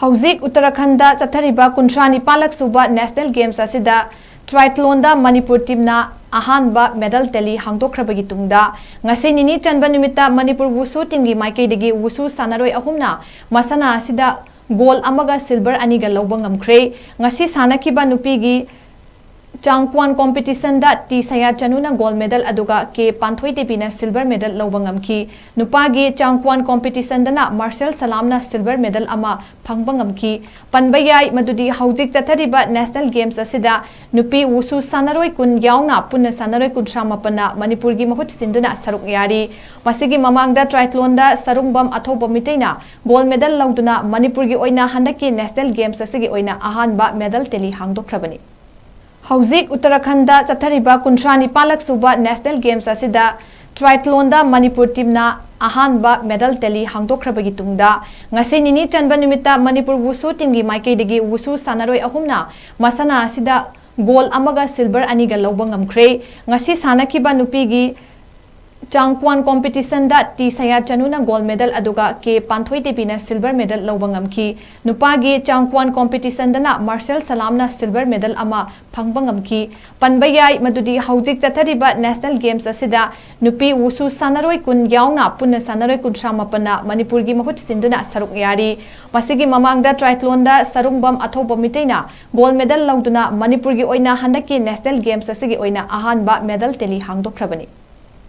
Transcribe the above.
Hauzik Uttarakhanda Chathariba Kuntrani Palak Suba National Games asida Triathlonda Manipur teamna ahanba medal teli hangdokhrabagi tungda ngasi Nini Chanba Numitta Manipur Wushu teamgi maikaidagi Wushu sanaroi ahumna masana asida gold amaga silver aniga louba ngamkhr ngasi sanakiba nupigi Changkwan competition da T Saya Chanuna gold medal aduga ke Panthoi Tepina silver medal louba ngamkhi nupagi Changkwan competition dana Marcel Salamna silver medal ama phangba ngamkhi panbayai madudi haujik chathariba national games asida nupi wushu sanaroi kun yauna punna sanaroi kun shamapana manipurgi mahut sinduna saruk yari masigi mamangda triathlon da sarungbam athoba miteina gold medal lauduna manipurgi oina handaki national games asigi oina ahanba medal teli hangdokhrabani Hauzik Uttarakhanda Chathariba Kuntrani Palak Suba National Games asida Triathlonda Manipur teamna ahanba medal teli hangdokhrabagi tungda ngasi Nini Chanba Numitta Manipur Wushu teamgi maikaidagi Wushu sanaroi ahumna masana asida gold amaga silver aniga louba ngamkhr ngasi sanakiba nupigi Changkwan competition da T Saya Chanuna gold medal aduga ke Panthoi Tepina silver medal louba ngamkhi nupagi Changkwan competition dana Marcel Salamna silver medal ama phangba ngamkhi panbayai madudi haujik chathariba national games asida nupi wushu sanaroi kun yauna punna sanaroi kun shamapana manipurgi mahut sinduna saruk yari masigi mamangda triathlon da sarungbam athoba miteina gold medal lauduna manipurgi oina handaki national games asigi oina ahanba medal teli hangdokhrabani